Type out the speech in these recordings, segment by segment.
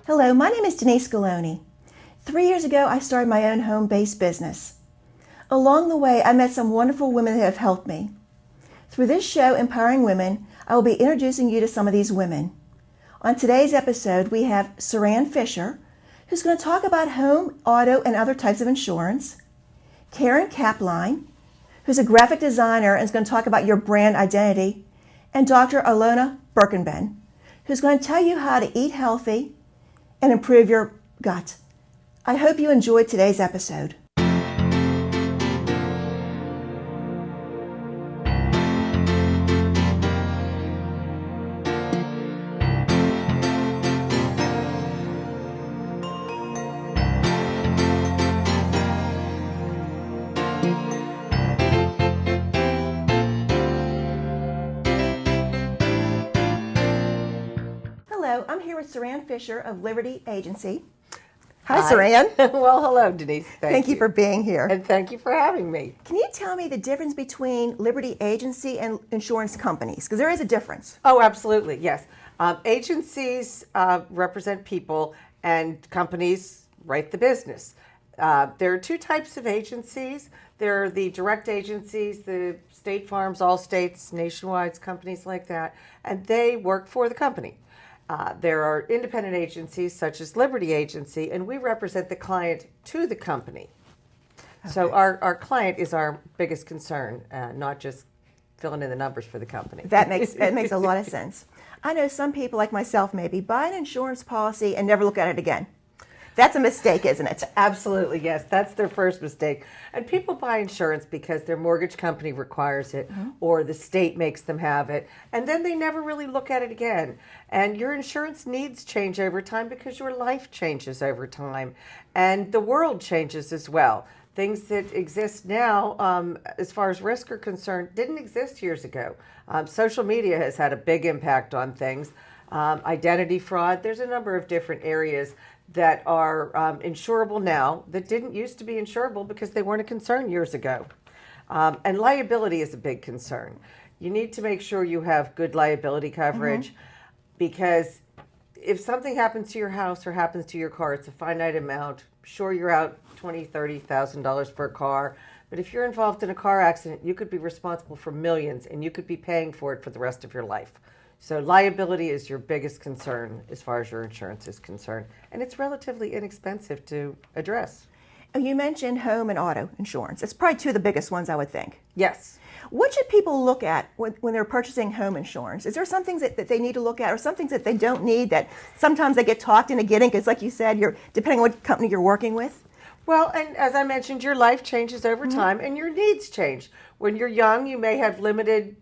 Hello, my name is Denise Scaloni. 3 years ago, I started my own home-based business. Along the way, I met some wonderful women that have helped me. Through this show, Empowering Women, I will be introducing you to some of these women. On today's episode, we have Saran Fisher, who's going to talk about home, auto, and other types of insurance. Karen Kapline, who's a graphic designer and is going to talk about your brand identity. And Dr. Alona Birkenben, who's going to tell you how to eat healthy and improve your gut. I hope you enjoyed today's episode. Hello, I'm here with Saran Fisher of Liberty Agency. Hi, Saran. Well, hello, Denise. Thank you for being here. And thank you for having me. Can you tell me the difference between Liberty Agency and insurance companies? Because there is a difference. Oh, absolutely, yes. Agencies represent people and companies write the business. There are two types of agencies. There are the direct agencies, the State Farms, Allstates, Nationwides, companies like that, and they work for the company. There are independent agencies such as Liberty Agency, and we represent the client to the company. Okay. So our client is our biggest concern, not just filling in the numbers for the company. That makes a lot of sense. I know some people, like myself maybe, buy an insurance policy and never look at it again. That's a mistake, isn't it? Absolutely, yes. That's their first mistake. And people buy insurance because their mortgage company requires it, or the state makes them have it, and then they never really look at it again. And your insurance needs change over time because your life changes over time, and the world changes as well. Things that exist now, as far as risk are concerned, didn't exist years ago. Social media has had a big impact on things. Identity fraud, there's a number of different areas that are insurable now that didn't used to be insurable because they weren't a concern years ago. And liability is a big concern. You need to make sure you have good liability coverage because if something happens to your house or happens to your car, it's a finite amount. Sure, you're out $20,000, $30,000 for a car, but if you're involved in a car accident, you could be responsible for millions and you could be paying for it for the rest of your life. So liability is your biggest concern as far as your insurance is concerned, and it's relatively inexpensive to address. You mentioned home and auto insurance. It's probably two of the biggest ones, I would think. Yes. What should people look at when they're purchasing home insurance? Is there some things that they need to look at or some things that they don't need that sometimes they get talked into getting because, like you said, depending on what company you're working with? Well, and as I mentioned, your life changes over time and your needs change. When you're young, you may have limited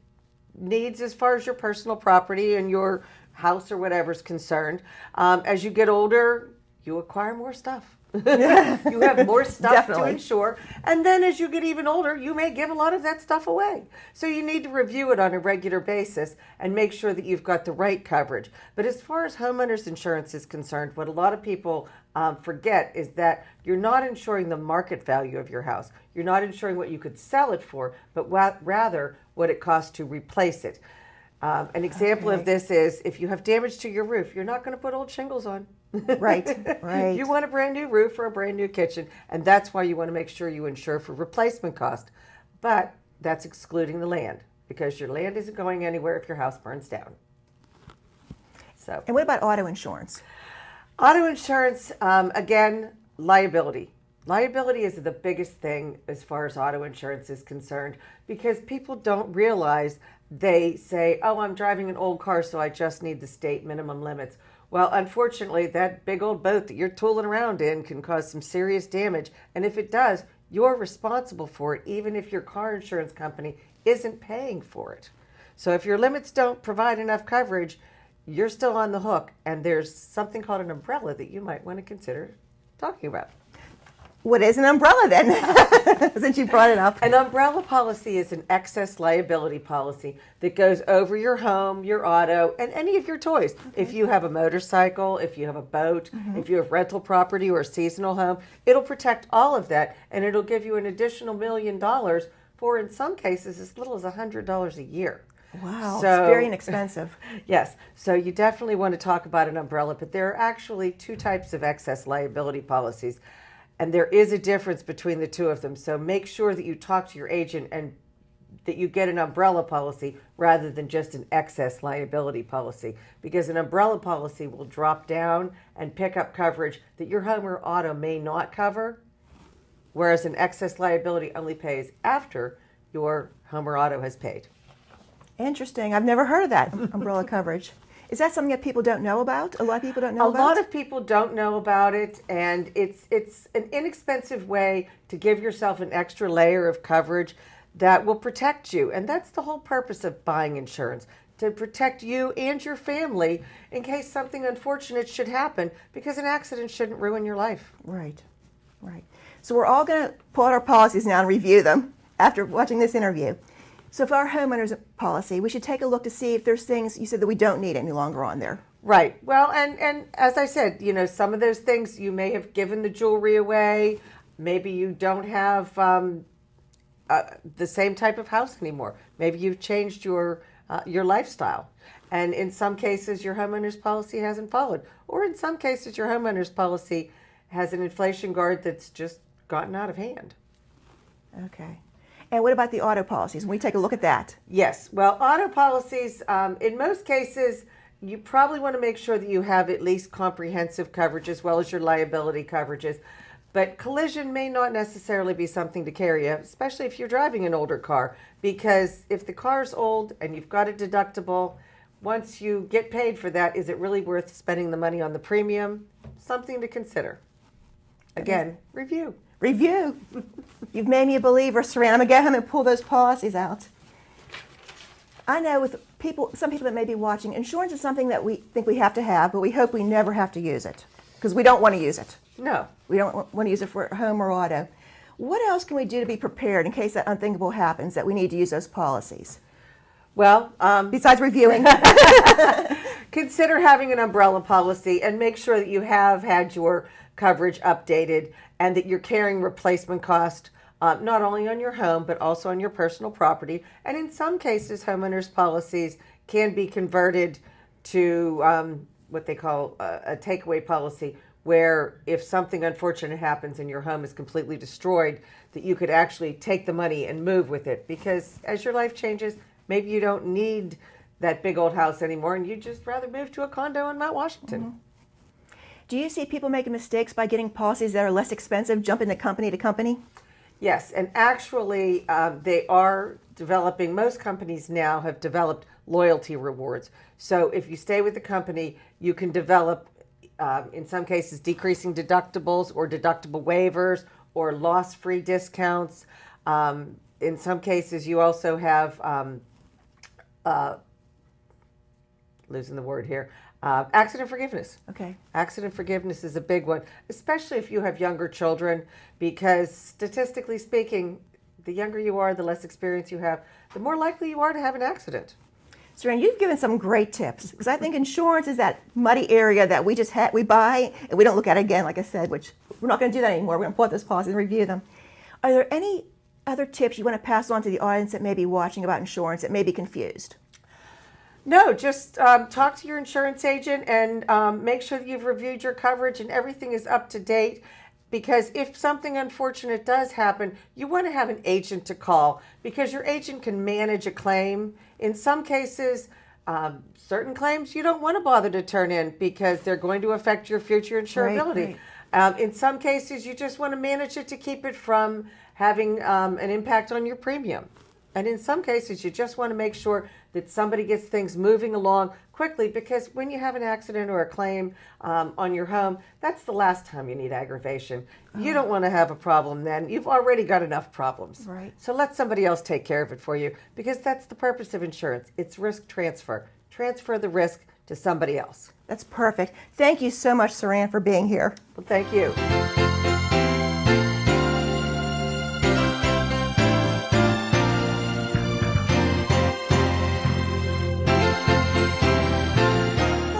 needs as far as your personal property and your house or whatever is concerned. As you get older, you acquire more stuff. You have more stuff to insure. And then as you get even older, you may give a lot of that stuff away. So you need to review it on a regular basis and make sure that you've got the right coverage. But as far as homeowners insurance is concerned, what a lot of people forget is that you're not insuring the market value of your house. You're not insuring what you could sell it for, but rather what it costs to replace it. An example of this is if you have damage to your roof, you're not going to put old shingles on. Right, right. You want a brand new roof or a brand new kitchen, and that's why you want to make sure you insure for replacement cost. But that's excluding the land because your land isn't going anywhere if your house burns down. So. And what about auto insurance? Auto insurance, again, liability. Liability is the biggest thing as far as auto insurance is concerned because people don't realize. They say, oh, I'm driving an old car, so I just need the state minimum limits. Well, unfortunately, that big old boat that you're tooling around in can cause some serious damage. And if it does, you're responsible for it, even if your car insurance company isn't paying for it. So if your limits don't provide enough coverage, you're still on the hook. And there's something called an umbrella that you might want to consider talking about. What is an umbrella then, since you brought it up? An umbrella policy is an excess liability policy that goes over your home, your auto, and any of your toys. If you have a motorcycle, if you have a boat, if you have rental property or a seasonal home, it'll protect all of that, and it'll give you an additional $1 million for, in some cases, as little as $100 a year. Wow, So, it's very inexpensive. yes, so you definitely want to talk about an umbrella, but there are actually two types of excess liability policies, and there is a difference between the two of them. So make sure that you talk to your agent and that you get an umbrella policy rather than just an excess liability policy, because an umbrella policy will drop down and pick up coverage that your home or auto may not cover, whereas an excess liability only pays after your home or auto has paid. Interesting. I've never heard of that, umbrella coverage. Is that something that people don't know about? A lot of people don't know A about? lot of people don't know about it, and it's an inexpensive way to give yourself an extra layer of coverage that will protect you. And that's the whole purpose of buying insurance, to protect you and your family in case something unfortunate should happen, because an accident shouldn't ruin your life. Right, right. So we're all going to pull out our policies now and review them after watching this interview. So for our homeowner's policy, we should take a look to see if there's things you said that we don't need any longer on there. Right. Well, and as I said, some of those things you may have given the jewelry away. Maybe you don't have the same type of house anymore. Maybe you've changed your lifestyle. And in some cases, your homeowner's policy hasn't followed. Or in some cases, your homeowner's policy has an inflation guard that's just gotten out of hand. Okay. And what about the auto policies? When we take a look at that? Yes. Well, auto policies, in most cases, you probably want to make sure that you have at least comprehensive coverage as well as your liability coverages. But collision may not necessarily be something to carry, especially if you're driving an older car, because if the car's old and you've got a deductible, once you get paid for that, is it really worth spending the money on the premium? Something to consider. Again, review. Review. You've made me a believer, Saran. I'm going to go home and pull those policies out. I know with some people that may be watching, insurance is something that we think we have to have, but we hope we never have to use it because we don't want to use it. No. We don't want to use it for home or auto. What else can we do to be prepared in case that unthinkable happens, that we need to use those policies? Well, besides reviewing. Consider having an umbrella policy and make sure that you have had your coverage updated and that you're carrying replacement cost not only on your home but also on your personal property. And in some cases, homeowners policies can be converted to what they call a takeaway policy, where if something unfortunate happens and your home is completely destroyed, that you could actually take the money and move with it. Because as your life changes, maybe you don't need that big old house anymore and you'd just rather move to a condo in Mount Washington. Mm-hmm. Do you see people making mistakes by getting policies that are less expensive, jumping to company? Yes, and actually they are developing, most companies now have developed loyalty rewards. So if you stay with the company, you can develop, in some cases, decreasing deductibles or deductible waivers or loss-free discounts. In some cases, you also have, losing the word here, accident forgiveness. Okay. Accident forgiveness is a big one, especially if you have younger children, because statistically speaking, the younger you are, the less experience you have, the more likely you are to have an accident. Saran, you've given some great tips, because I think insurance is that muddy area that we buy and we don't look at it again, like I said, which we're not going to do that anymore. We're going to pull out those policies and review them. Are there any other tips you want to pass on to the audience that may be watching about insurance that may be confused? No, just talk to your insurance agent and make sure that you've reviewed your coverage and everything is up to date. Because if something unfortunate does happen, you want to have an agent to call, because your agent can manage a claim. In some cases, certain claims you don't want to bother to turn in because they're going to affect your future insurability. Right. In some cases, you just want to manage it to keep it from having an impact on your premium. And in some cases, you just want to make sure that somebody gets things moving along quickly, because when you have an accident or a claim on your home, that's the last time you need aggravation. You don't want to have a problem then. You've already got enough problems. Right. So let somebody else take care of it for you, because that's the purpose of insurance. It's risk transfer. Transfer the risk to somebody else. That's perfect. Thank you so much, Saran, for being here. Well, thank you.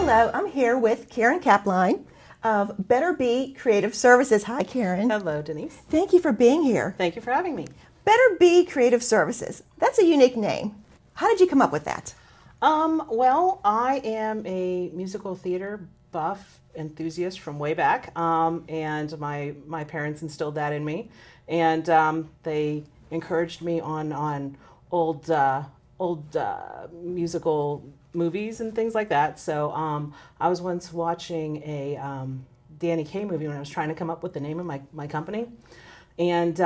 Hello, I'm here with Karen Kapline of Better Be Creative Services. Hi, Karen. Hello, Denise. Thank you for being here. Thank you for having me. Better Be Creative Services. That's a unique name. How did you come up with that? Well, I am a musical theater buff enthusiast from way back, and my parents instilled that in me, and they encouraged me on old musical movies and things like that. So I was once watching a Danny Kaye movie when I was trying to come up with the name of my company. And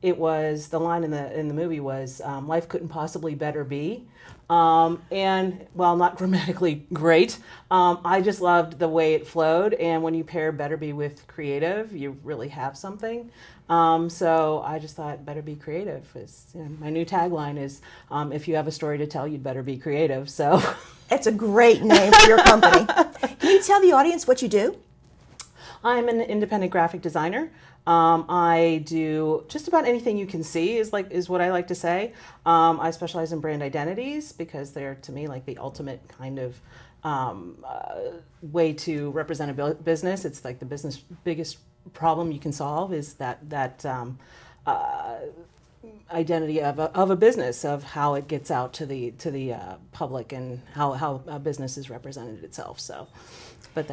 it was, the line in the movie was, life couldn't possibly better be. And while not grammatically great, I just loved the way it flowed. And when you pair better be with creative, you really have something. So I just thought better be creative. My new tagline is, if you have a story to tell, you'd better be creative. So It's a great name for your company. Can you tell the audience what you do? I'm an independent graphic designer. I do just about anything you can see is what I like to say. I specialize in brand identities because they're, to me, like the ultimate kind of way to represent a business. It's like the business biggest problem you can solve is that identity of a business, of how it gets out to the public and how a business has represented itself. So. But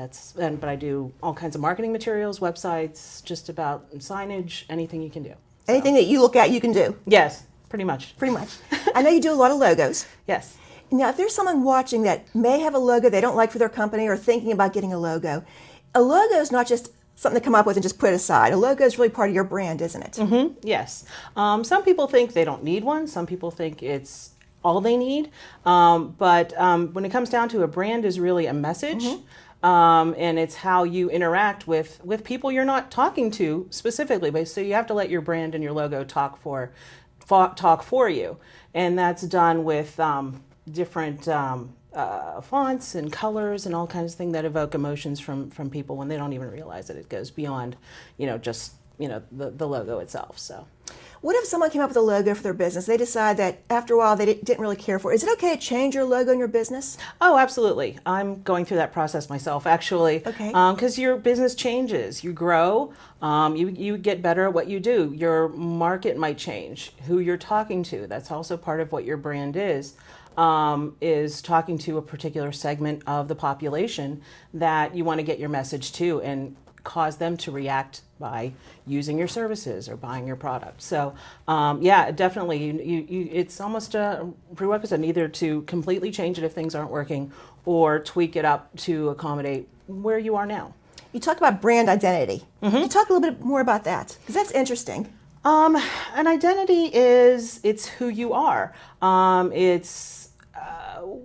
I do all kinds of marketing materials, websites, just about signage, anything you can do. So. Anything that you look at, you can do? Yes, pretty much. Pretty much. I know you do a lot of logos. Yes. Now, if there's someone watching that may have a logo they don't like for their company or thinking about getting a logo is not just something to come up with and just put aside. A logo is really part of your brand, isn't it? Mm-hmm. Yes. Some people think they don't need one. Some people think it's all they need. But when it comes down to, a brand is really a message. Mm-hmm. And it's how you interact with people you're not talking to specifically, but so you have to let your brand and your logo talk for you, and that's done with different fonts and colors and all kinds of things that evoke emotions from people when they don't even realize that it goes beyond, just the logo itself. So. What if someone came up with a logo for their business? They decide that after a while they didn't really care for it. Is it okay to change your logo in your business? Oh, absolutely. I'm going through that process myself, actually. Okay. Because your business changes. You grow. You get better at what you do. Your market might change. Who you're talking to. That's also part of what your brand is talking to a particular segment of the population that you want to get your message to and cause them to react by using your services or buying your product. So yeah, definitely it's almost a prerequisite either to completely change it if things aren't working or tweak it up to accommodate where you are now. You talked about brand identity. Mm-hmm. Can you talk a little bit more about that? Because that's interesting. An identity it's who you are. It's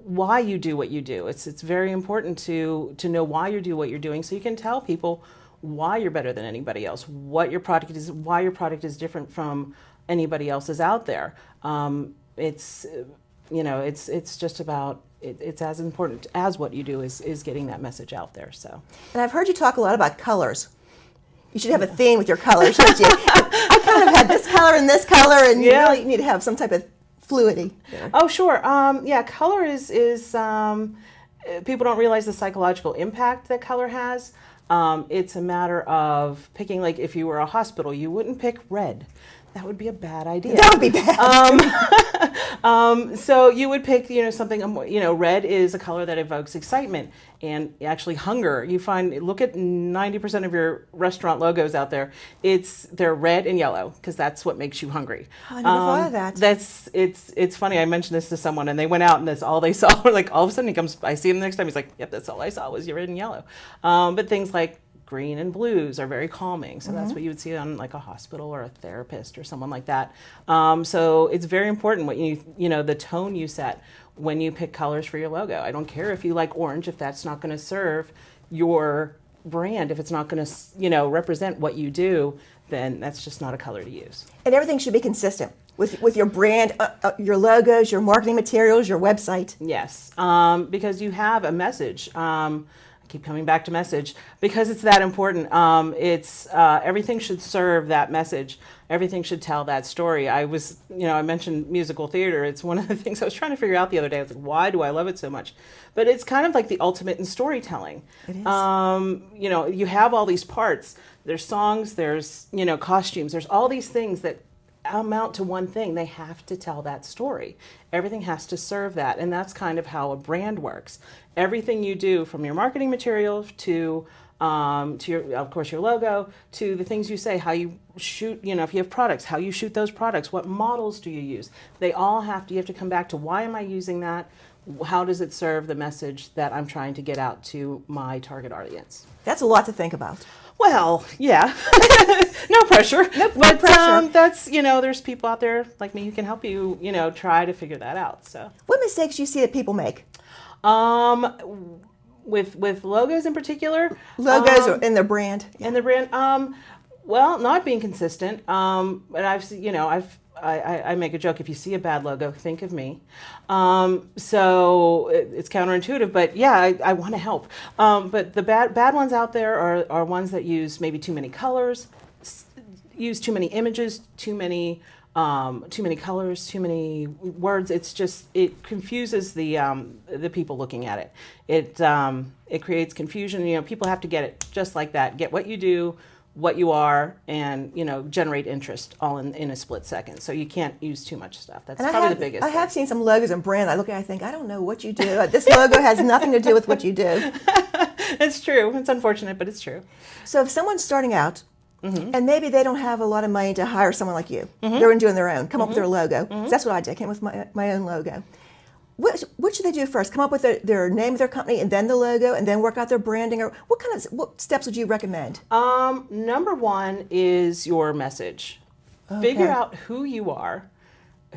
why you do what you do. It's very important to know why you do what you're doing so you can tell people why you're better than anybody else, what your product is, why your product is different from anybody else's out there. It's just about, it's as important as what you do is getting that message out there. So. And I've heard you talk a lot about colors. You should have a theme with your colors, shouldn't you? I kind of had this color and this color, and you really need to have some type of fluidity there. Oh, sure. Yeah, color is people don't realize the psychological impact that color has. It's a matter of picking, like if you were a hospital, you wouldn't pick red. That would be a bad idea. That would be bad. So you would pick, something, red is a color that evokes excitement and actually hunger. Look at 90% of your restaurant logos out there. They're red and yellow because that's what makes you hungry. Oh, I never thought of that. It's funny. I mentioned this to someone and they went out and that's all they saw. Like all of a sudden I see him the next time. He's like, yep, that's all I saw was your red and yellow. But things like green and blues are very calming. So that's what you would see on like a hospital or a therapist or someone like that. So it's very important what the tone you set when you pick colors for your logo. I don't care if you like orange, if that's not going to serve your brand, if it's not going to, represent what you do, then that's just not a color to use. And everything should be consistent with your brand, your logos, your marketing materials, your website. Yes, because you have a message. Keep coming back to message because it's that important. Everything should serve that message. Everything should tell that story. I mentioned musical theater. It's one of the things I was trying to figure out the other day. I was like, why do I love it so much? But it's kind of like the ultimate in storytelling. It is. You have all these parts. There's songs, there's, costumes, there's all these things that amount to one thing. They have to tell that story. Everything has to serve that. And that's kind of how a brand works. Everything you do, from your marketing material to your, of course, your logo, to the things you say, how you shoot, if you have products, how you shoot those products, what models do you use? They all you have to come back to, why am I using that? How does it serve the message that I'm trying to get out to my target audience? That's a lot to think about. Well, yeah, no pressure. No but pressure. That's, there's people out there like me who can help you, try to figure that out. So, What mistakes do you see that people make? With logos in particular, Logos or in their brand. and the brand, well, not being consistent. But I make a joke, if you see a bad logo, think of me. So it's counterintuitive, but yeah, I want to help. But the bad ones out there are ones that use maybe too many colors, use too many images, too many colors, too many words. It confuses the people looking at it. It creates confusion. People have to get it just like that. Get what you do, what you are, and generate interest all in a split second. So you can't use too much stuff. That's probably the biggest. I have seen some logos and brands. I look at it and I think, I don't know what you do. This logo has nothing to do with what you do. It's true. It's unfortunate, but it's true. So if someone's starting out, and maybe they don't have a lot of money to hire someone like you, they're doing their own, come up with their logo. That's what I did. I came up with my own logo. What should they do first? Come up with their name of their company and then the logo and then work out their branding? Or what steps would you recommend? Number one is your message. Okay. Figure out who you are,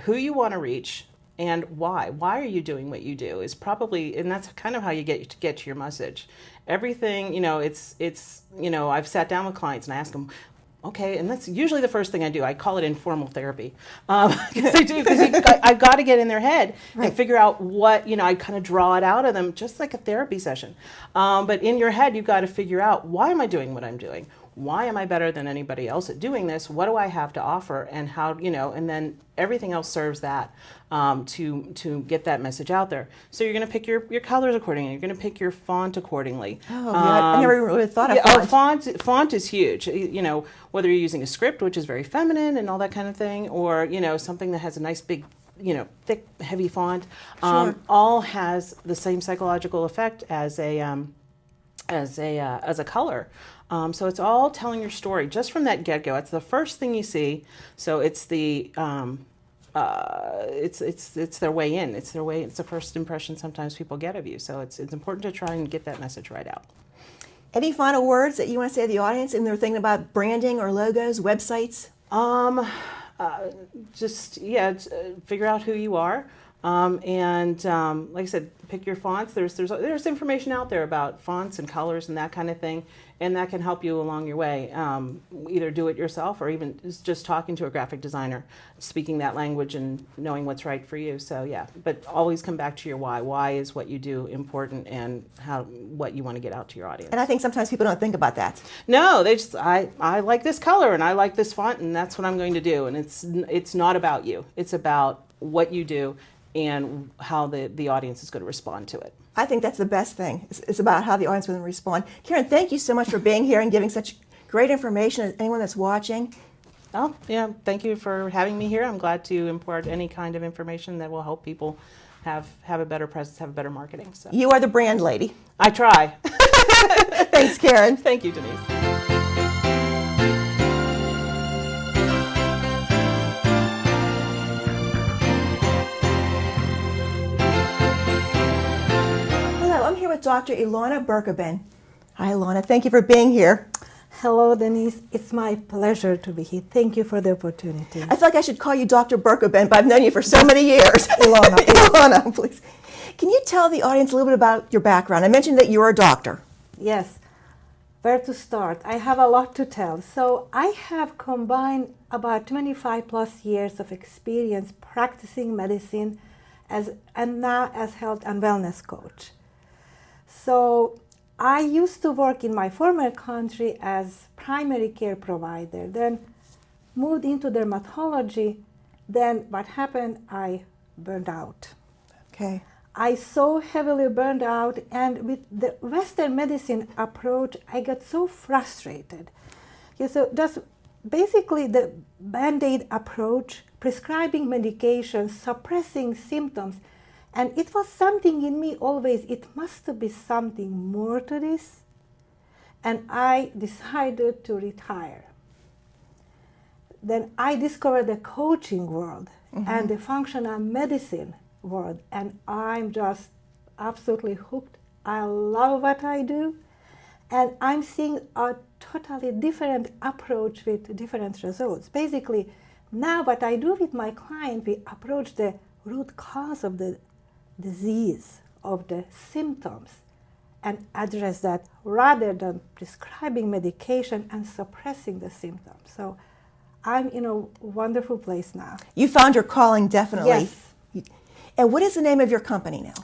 who you want to reach, and why. Why are you doing what you do is probably, and that's kind of how you get to your message. Everything, I've sat down with clients and I ask them, okay, and that's usually the first thing I do. I call it informal therapy. Because I've got to get in their head and figure out what, I kind of draw it out of them, just like a therapy session. But in your head, you've got to figure out, why am I doing what I'm doing? Why am I better than anybody else at doing this? What do I have to offer? And how, and then everything else serves that to get that message out there. So you're going to pick your colors accordingly. You're going to pick your font accordingly. Oh, yeah, I never really thought of font. Font is huge. Whether you're using a script, which is very feminine and all that kind of thing, or, something that has a nice big, thick, heavy font, Sure. all has the same psychological effect as a color. So it's all telling your story just from that get-go. It's the first thing you see. So it's the it's their way in. It's the first impression sometimes people get of you. So it's important to try and get that message right out. Any final words that you want to say to the audience and they're thinking about branding or logos, websites? Figure out who you are. Like I said, pick your fonts. There's information out there about fonts and colors and that kind of thing, and that can help you along your way. Either do it yourself or even just talking to a graphic designer, speaking that language and knowing what's right for you. So yeah, but always come back to your why. Why is what you do important, and what you want to get out to your audience. And I think sometimes people don't think about that. No, they just, I like this color and I like this font and that's what I'm going to do. And it's not about you. It's about what you do and how the audience is going to respond to it. I think that's the best thing. It's about how the audience will respond. Karen, thank you so much for being here and giving such great information to anyone that's watching. Oh, yeah, thank you for having me here. I'm glad to impart any kind of information that will help people have a better presence, have a better marketing. So You are the brand lady. I try. Thanks, Karen. Thank you, Denise. I'm here with Dr. Ilona Berkebin. Hi, Ilona. Thank you for being here. Hello, Denise. It's my pleasure to be here. Thank you for the opportunity. I feel like I should call you Dr. Berkebin, but I've known you for so many years. Ilona, please. Ilona, please. Can you tell the audience a little bit about your background? I mentioned that you're a doctor. Yes. Where to start? I have a lot to tell. So I have combined about 25 plus years of experience practicing medicine and now as health and wellness coach. So I used to work in my former country as primary care provider, then moved into dermatology. Then what happened? I burned out. Okay. I so heavily burned out, and with the Western medicine approach, I got so frustrated. Okay, so just basically the Band-Aid approach, prescribing medications, suppressing symptoms. And it was something in me always, it must be something more to this. And I decided to retire. Then I discovered the coaching world and the functional medicine world, and I'm just absolutely hooked. I love what I do, and I'm seeing a totally different approach with different results. Basically, now what I do with my client, we approach the root cause of the disease, of the symptoms, and address that rather than prescribing medication and suppressing the symptoms. So I'm in a wonderful place now. You found your calling, definitely. Yes. And what is the name of your company now?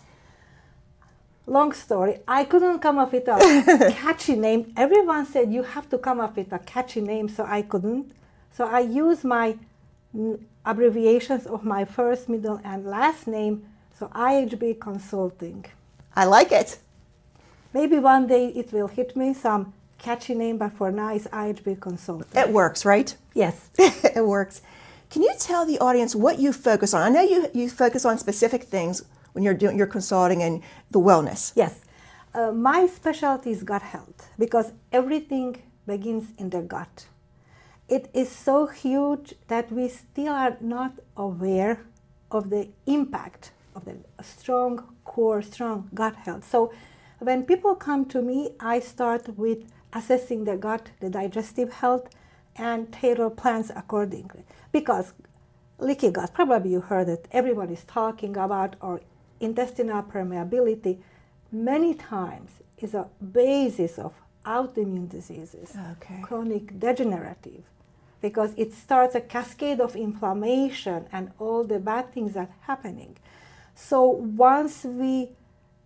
Long story. I couldn't come up with a catchy name. Everyone said you have to come up with a catchy name, so I couldn't. So I used my abbreviations of my first, middle, and last name, so IHB Consulting. I like it. Maybe one day it will hit me, some catchy name, but for now it's IHB Consulting. It works, right? Yes. It works. Can you tell the audience what you focus on? I know you focus on specific things when you're doing your consulting and the wellness. Yes. My specialty is gut health because everything begins in the gut. It is so huge that we still are not aware of the impact of the strong core, strong gut health. So when people come to me, I start with assessing the gut, the digestive health, and tailor plans accordingly. Because leaky gut, probably you heard it, everyone is talking about, or intestinal permeability, many times is a basis of autoimmune diseases, Okay. chronic degenerative, because it starts a cascade of inflammation and all the bad things that are happening. So once we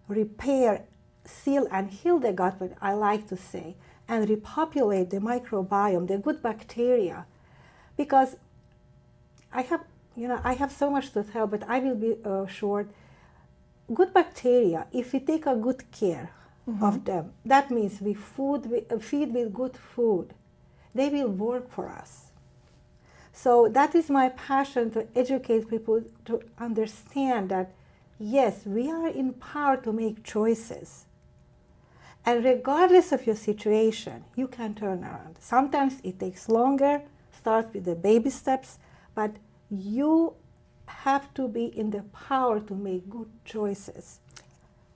repair, seal, and heal the gut, what I like to say, and repopulate the microbiome, the good bacteria, because I have so much to tell, but I will be short. Good bacteria, if we take a good care of them, that means we feed with good food, they will work for us. So that is my passion, to educate people to understand that, yes, we are empowered to make choices. And regardless of your situation, you can turn around. Sometimes it takes longer, start with the baby steps, but you have to be in the power to make good choices.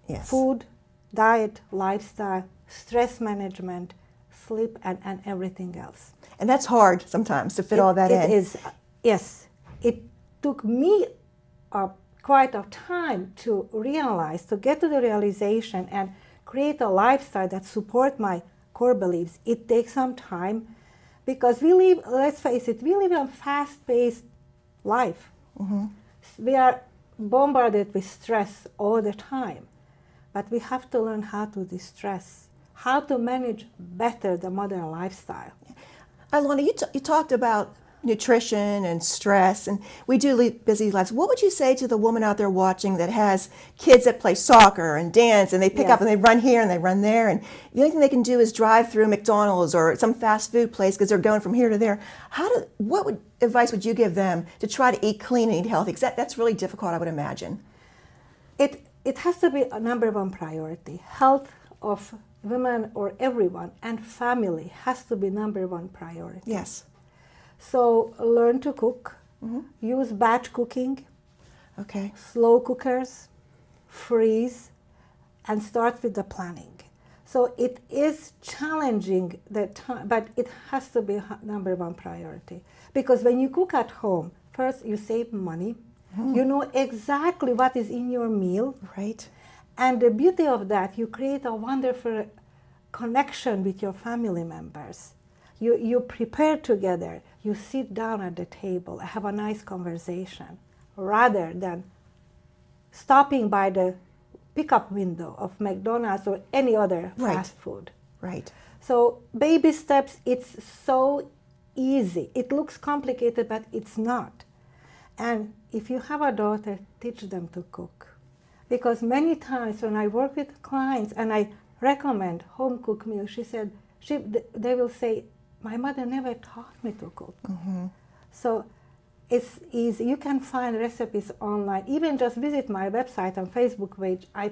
Yes. Food, diet, lifestyle, stress management, sleep, and everything else. And that's hard sometimes to fit all that in. It is, yes. It took me quite a time to realize, to get to the realization and create a lifestyle that support my core beliefs. It takes some time because we live, let's face it, we live in a fast-paced life. We are bombarded with stress all the time, but we have to learn how to distress, how to manage better the modern lifestyle. Ilona, you talked about nutrition and stress, and we do lead busy lives. What would you say to the woman out there watching that has kids that play soccer and dance, and they pick up and they run here and they run there, and the only thing they can do is drive through McDonald's or some fast food place because they're going from here to there? What advice would you give them to try to eat clean and eat healthy? Because that's really difficult, I would imagine. It has to be a number one priority. Health of women or everyone and family has to be number one priority. Yes. So learn to cook, use batch cooking, Okay. slow cookers, freeze, and start with the planning. So it is challenging, but it has to be number one priority. Because when you cook at home, first you save money, you know exactly what is in your meal, Right. and the beauty of that, you create a wonderful connection with your family members. You prepare together, you sit down at the table, have a nice conversation, rather than stopping by the pickup window of McDonald's or any other fast food. Right. So baby steps, it's so easy. It looks complicated, but it's not. And if you have a daughter, teach them to cook. Because many times when I work with clients and I recommend home cooked meals, they will say, my mother never taught me to cook. So it's easy. You can find recipes online. Even just visit my website and Facebook page. I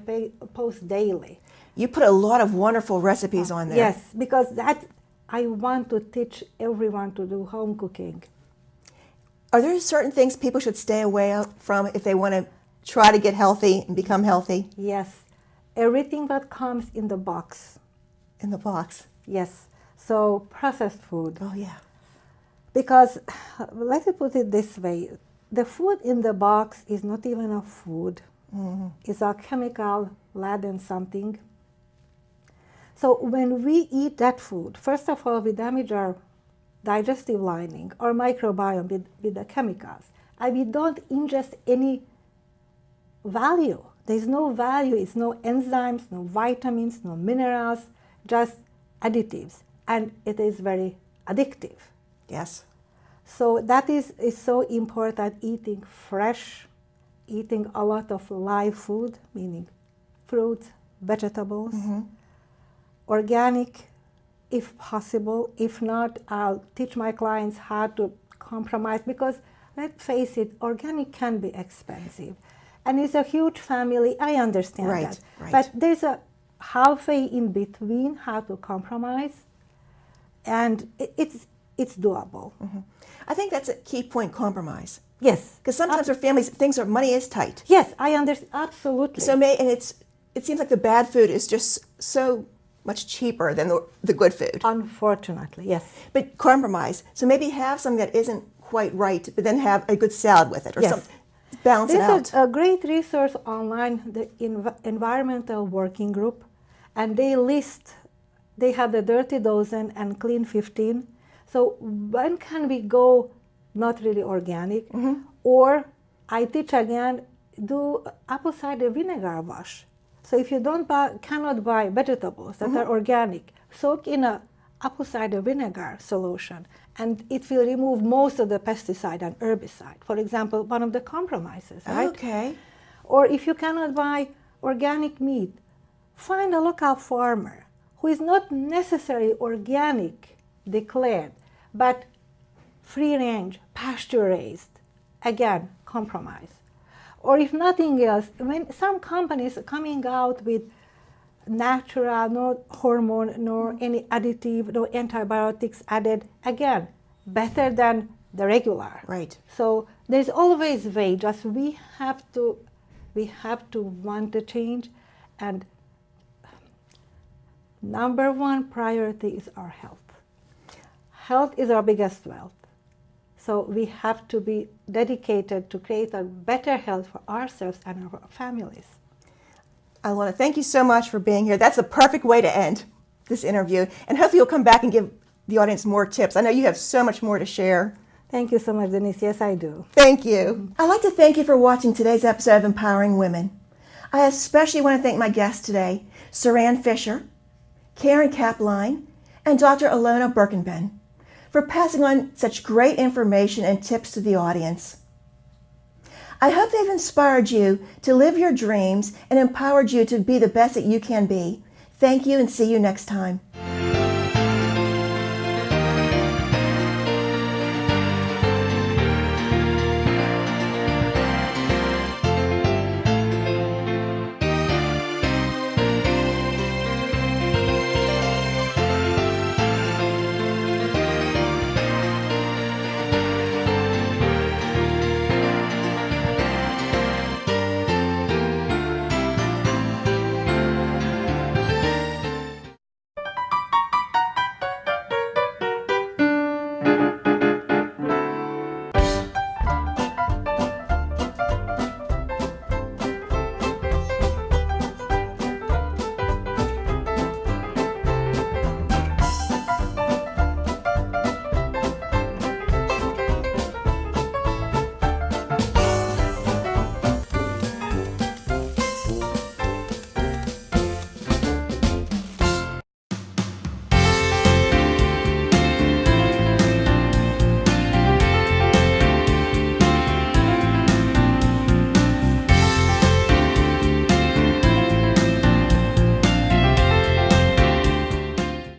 post daily. You put a lot of wonderful recipes on there. Yes, because that I want to teach everyone to do home cooking. Are there certain things people should stay away from if they want to try to get healthy and become healthy? Yes, everything that comes in the box. In the box. Yes, so processed food. Oh, yeah. Because, let me put it this way, the food in the box is not even a food. It's a chemical laden something. So when we eat that food, first of all, we damage our digestive lining or microbiome with the chemicals. And we don't ingest any value. There's no value. It's no enzymes, no vitamins, no minerals, just additives. And it is very addictive. Yes. So that is so important, eating fresh, eating a lot of live food, meaning fruits, vegetables, organic, if possible. If not, I'll teach my clients how to compromise, because let's face it, organic can be expensive. And it's a huge family, I understand that. Right. But there's a halfway in between how to compromise, and it's doable. I think that's a key point, compromise. Yes. Because sometimes our families, money is tight. Yes, I understand, absolutely. So it seems like the bad food is just so much cheaper than the good food. Unfortunately, yes. But compromise. So maybe have something that isn't quite right, but then have a good salad with it or Yes. something. Balance it out. There's a great resource online, the Environmental Working Group, and they have the Dirty Dozen and Clean 15. So when can we go not really organic? Or I teach again, do apple cider vinegar wash. So if you cannot buy vegetables that are organic, soak in a apple cider vinegar solution, and it will remove most of the pesticide and herbicide. For example, one of the compromises, right? Okay. Or if you cannot buy organic meat, find a local farmer who is not necessarily organic declared, but free range, pasture raised. Again, compromise. Or if nothing else, when some companies are coming out with natural, no hormone, nor any additive, no antibiotics added, again, better than the regular. Right. So there's always way, just we have to want to change, and number one priority is our health. Health is our biggest wealth. So we have to be dedicated to create a better health for ourselves and our families. I want to thank you so much for being here. That's the perfect way to end this interview. And hopefully you'll come back and give the audience more tips. I know you have so much more to share. Thank you so much, Denise. Yes, I do. Thank you. I'd like to thank you for watching today's episode of Empowering Women. I especially want to thank my guests today, Saran Fisher, Karen Kapline, and Dr. Alona Birkenben, for passing on such great information and tips to the audience. I hope they've inspired you to live your dreams and empowered you to be the best that you can be. Thank you, and see you next time.